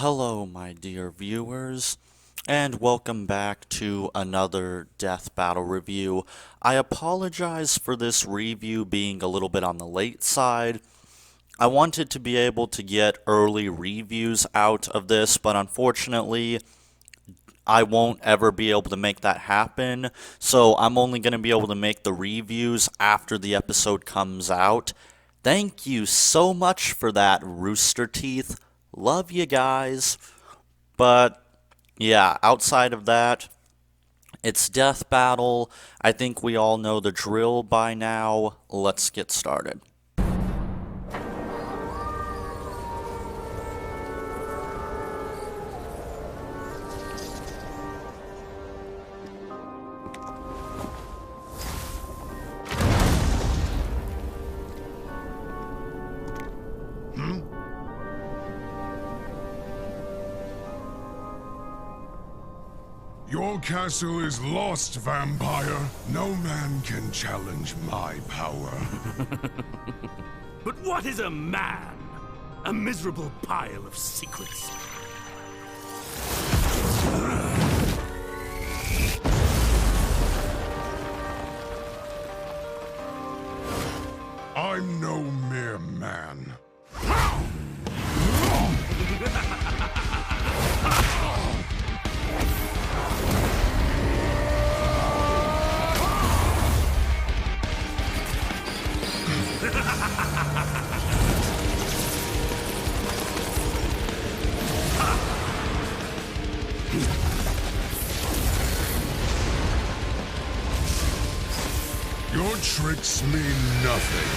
Hello, my dear viewers, and welcome back to another Death Battle review. I apologize for this review being a little bit on the late side. I wanted to be able to get early reviews out of this, but unfortunately, I won't ever be able to make that happen, so I'm only going to be able to make the reviews after the episode comes out. Thank you so much for that, Rooster Teeth. Love you guys. But, yeah, outside of that, it's Death Battle. I think we all know the drill by now. Let's get started. Your castle is lost, vampire. No man can challenge my power. But what is a man? A miserable pile of secrets. I'm no mere man. Your tricks mean nothing.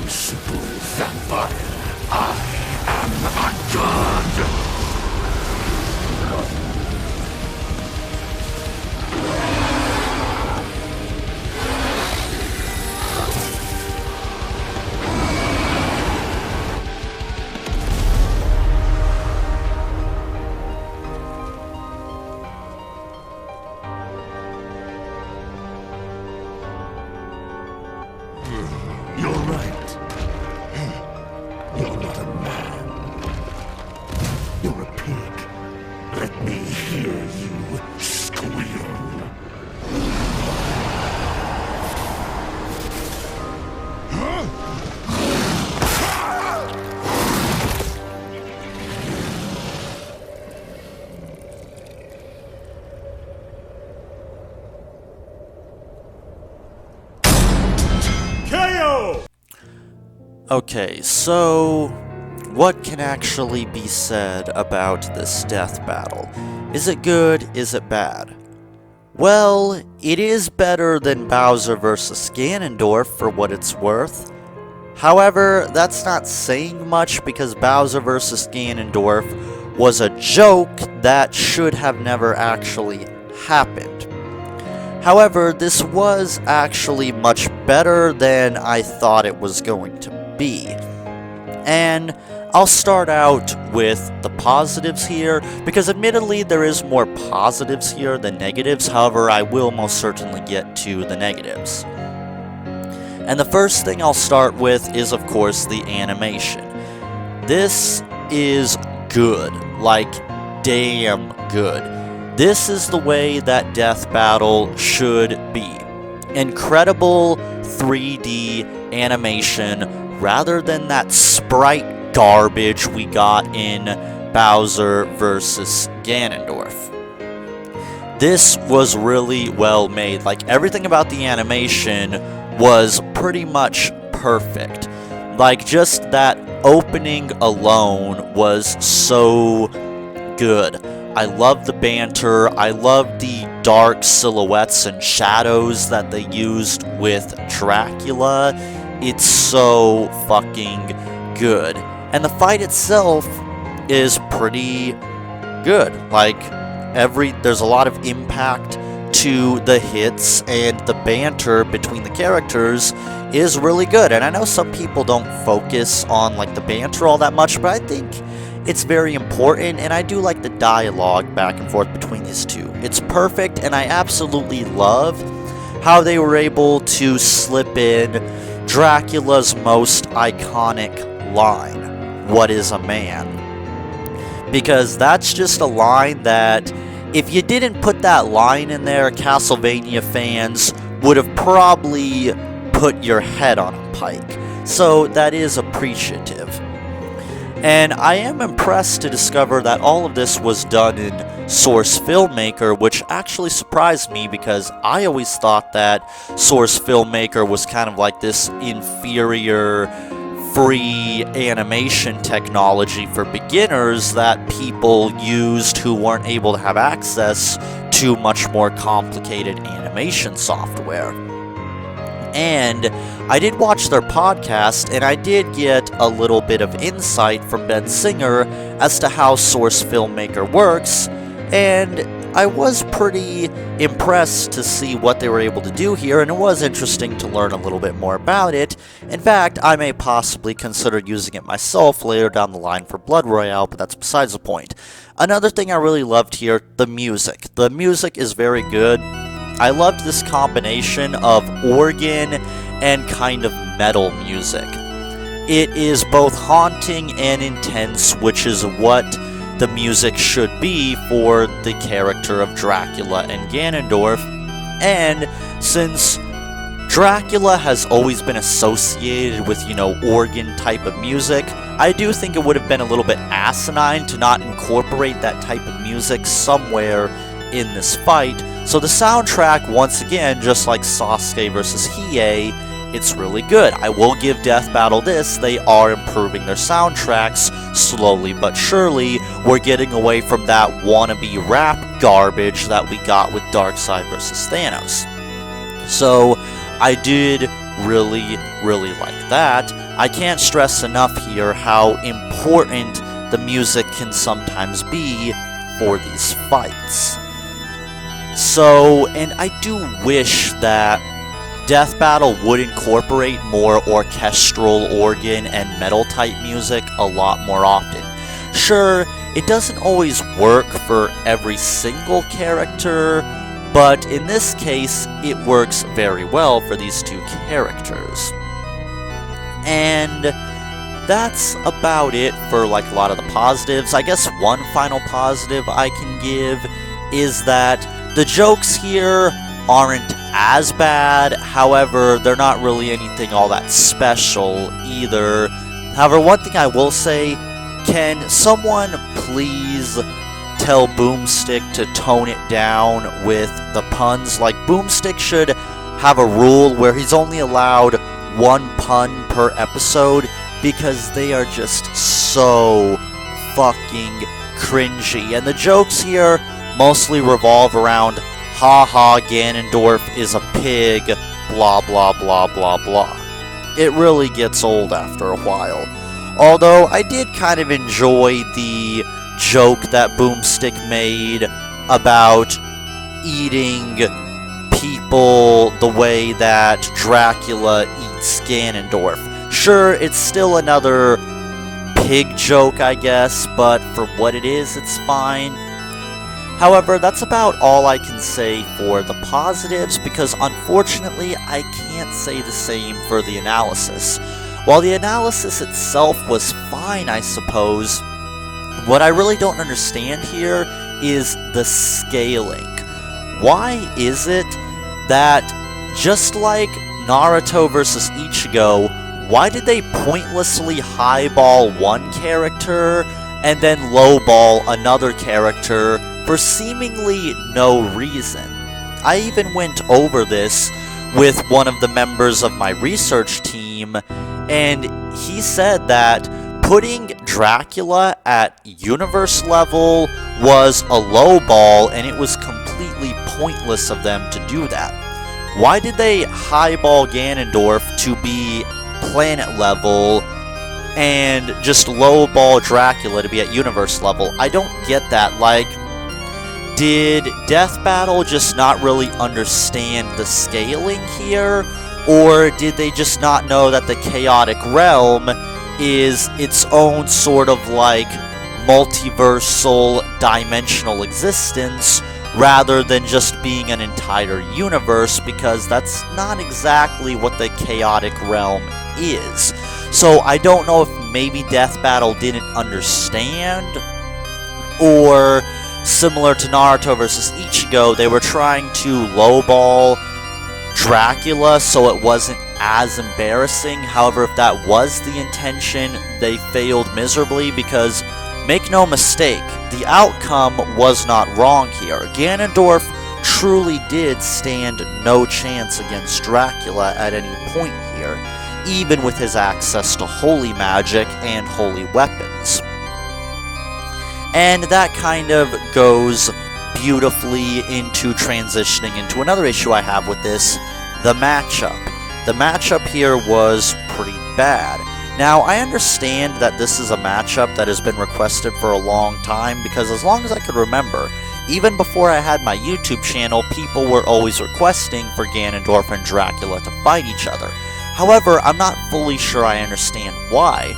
Simple vampire. I am a god. You're right. You're not a man. You're a pig. Let me hear you squeal. Okay, so what can actually be said about this death battle? Is it good? Is it bad? Well, it is better than Bowser vs. Ganondorf for what it's worth. However, that's not saying much because Bowser vs. Ganondorf was a joke that should have never actually happened. However, this was actually much better than I thought it was going to be. And I'll start out with the positives here, because admittedly there is more positives here than negatives, however I will most certainly get to the negatives. And the first thing I'll start with is of course the animation. This is good, like damn good. This is the way that Death Battle should be. Incredible 3D animation rather than that sprite garbage we got in Bowser vs. Ganondorf. This was really well made. Like, everything about the animation was pretty much perfect. Like, just that opening alone was so good. I love the banter, I love the dark silhouettes and shadows that they used with Dracula. It's so fucking good. And the fight itself is pretty good. Like, there's a lot of impact to the hits, and the banter between the characters is really good. And I know some people don't focus on like the banter all that much, but I think it's very important, and I do like the dialogue back and forth between these two. It's perfect, and I absolutely love how they were able to slip in Dracula's most iconic line, "What is a man?" Because that's just a line that, if you didn't put that line in there, Castlevania fans would have probably put your head on a pike. So that is appreciative. And I am impressed to discover that all of this was done in Source Filmmaker, which actually surprised me because I always thought that Source Filmmaker was kind of like this inferior free animation technology for beginners that people used who weren't able to have access to much more complicated animation software. And I did watch their podcast, and I did get a little bit of insight from Ben Singer as to how Source Filmmaker works, and I was pretty impressed to see what they were able to do here, and it was interesting to learn a little bit more about it. In fact, I may possibly consider using it myself later down the line for Blood Royale, but that's besides the point. Another thing I really loved here, the music. The music is very good. I loved this combination of organ and kind of metal music. It is both haunting and intense, which is what the music should be for the character of Dracula and Ganondorf. And since Dracula has always been associated with, organ type of music, I do think it would have been a little bit asinine to not incorporate that type of music somewhere in this fight. So the soundtrack, once again, just like Sasuke vs. Hiei, it's really good. I will give Death Battle this, they are improving their soundtracks slowly but surely. We're getting away from that wannabe rap garbage that we got with Darkseid vs. Thanos. So I did really, really like that. I can't stress enough here how important the music can sometimes be for these fights. So, and I do wish that Death Battle would incorporate more orchestral organ and metal type music a lot more often. Sure, it doesn't always work for every single character, but in this case, it works very well for these two characters. And that's about it for like a lot of the positives. I guess one final positive I can give is that the jokes here aren't as bad, however, they're not really anything all that special either. However, one thing I will say, can someone please tell Boomstick to tone it down with the puns? Like, Boomstick should have a rule where he's only allowed one pun per episode. because they are just so fucking cringy. And the jokes here mostly revolve around, haha, Ganondorf is a pig, blah blah blah blah blah. It really gets old after a while. Although I did kind of enjoy the joke that Boomstick made about eating people the way that Dracula eats Ganondorf. Sure, it's still another pig joke, I guess, but for what it is, it's fine. However, that's about all I can say for the positives, because unfortunately, I can't say the same for the analysis. While the analysis itself was fine, I suppose, what I really don't understand here is the scaling. Why is it that, just like Naruto versus Ichigo, why did they pointlessly highball one character and then lowball another character for seemingly no reason? I even went over this with one of the members of my research team, and he said that putting Dracula at universe level was a lowball, and it was completely pointless of them to do that. Why did they highball Ganondorf to be planet level and just lowball Dracula to be at universe level? I don't get that. Like, did Death Battle just not really understand the scaling here? Or did they just not know that the Chaotic Realm is its own sort of like multiversal dimensional existence rather than just being an entire universe, because that's not exactly what the Chaotic Realm is. So I don't know if maybe Death Battle didn't understand, or similar to Naruto versus Ichigo, they were trying to lowball Dracula so it wasn't as embarrassing. However, if that was the intention, they failed miserably, because make no mistake, the outcome was not wrong here. Ganondorf truly did stand no chance against Dracula at any point here, even with his access to holy magic and holy weapons. And that kind of goes beautifully into transitioning into another issue I have with this, the matchup. The matchup here was pretty bad. Now, I understand that this is a matchup that has been requested for a long time, because as long as I could remember, even before I had my YouTube channel, people were always requesting for Ganondorf and Dracula to fight each other. However, I'm not fully sure I understand why.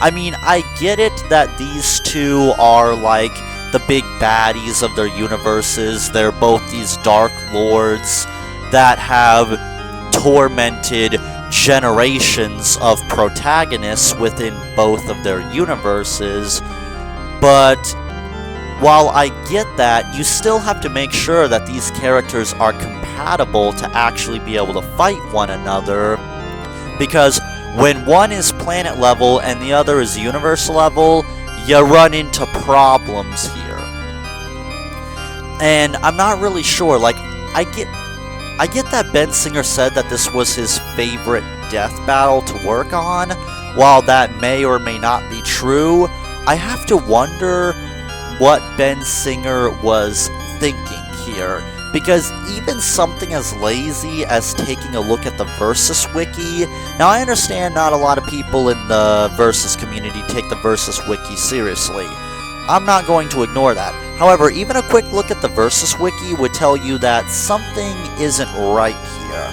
I mean, I get it that these two are like the big baddies of their universes. They're both these dark lords that have tormented generations of protagonists within both of their universes. But while I get that, you still have to make sure that these characters are compatible to actually be able to fight one another, because when one is planet level and the other is universe level, you run into problems here. And I'm not really sure, like, I get that Ben Singer said that this was his favorite death battle to work on. While that may or may not be true, I have to wonder what Ben Singer was thinking here. Because even something as lazy as taking a look at the Versus Wiki... Now, I understand not a lot of people in the Versus community take the Versus Wiki seriously. I'm not going to ignore that. However, even a quick look at the Versus Wiki would tell you that something isn't right here.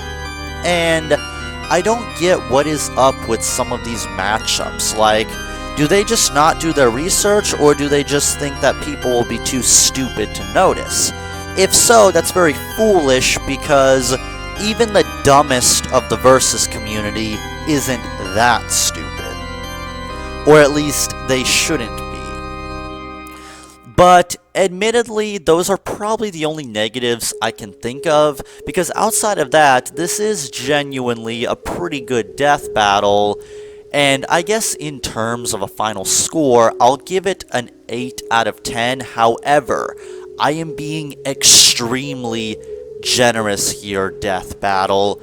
And I don't get what is up with some of these matchups. Like, do they just not do their research, or do they just think that people will be too stupid to notice? If so, that's very foolish, because even the dumbest of the Versus community isn't that stupid. Or at least they shouldn't be. But admittedly, those are probably the only negatives I can think of, because outside of that, this is genuinely a pretty good death battle. And I guess in terms of a final score, I'll give it an 8 out of 10. However, I am being extremely generous here, Death Battle.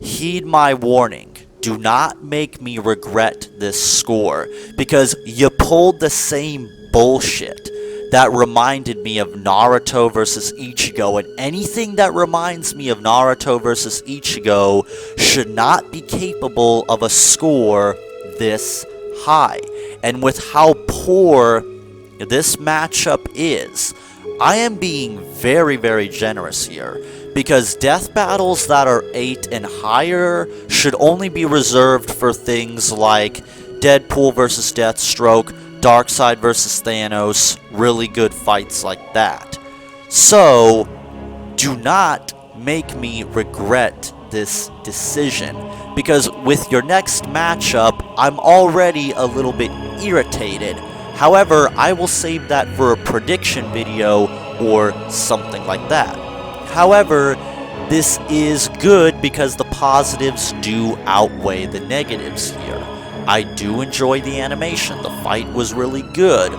Heed my warning. do not make me regret this score, because you pulled the same bullshit that reminded me of Naruto versus Ichigo, and anything that reminds me of Naruto versus Ichigo should not be capable of a score this high. And with how poor this matchup is, I am being very, very generous here, because death battles that are 8 and higher should only be reserved for things like Deadpool versus Deathstroke, Darkseid versus Thanos, really good fights like that. So, do not make me regret this decision, because with your next matchup, I'm already a little bit irritated. However, I will save that for a prediction video or something like that. However, this is good because the positives do outweigh the negatives here. I do enjoy the animation. The fight was really good.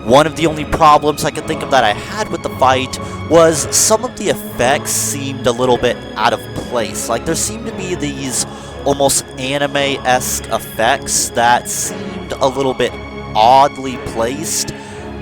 One of the only problems I could think of that I had with the fight was some of the effects seemed a little bit out of place. Like, there seemed to be these almost anime-esque effects that seemed a little bit oddly placed.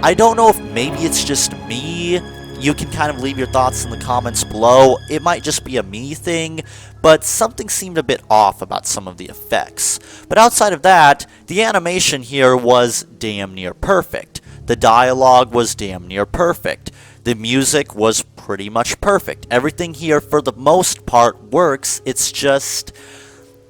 I don't know if maybe it's just me. You can kind of leave your thoughts in the comments below. It might just be a me thing, but something seemed a bit off about some of the effects. But outside of that, the animation here was damn near perfect. The dialogue was damn near perfect. The music was pretty much perfect. Everything here, for the most part, works. It's just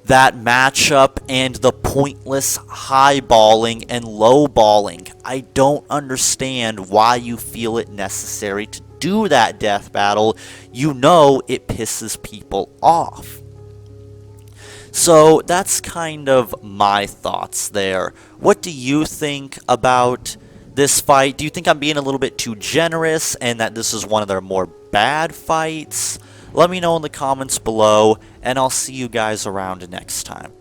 that matchup and the pointless highballing and lowballing. I don't understand why you feel it necessary to do that death battle. You know it pisses people off. So that's kind of my thoughts there. What do you think about this fight? Do you think I'm being a little bit too generous and that this is one of their more bad fights? Let me know in the comments below, and I'll see you guys around next time.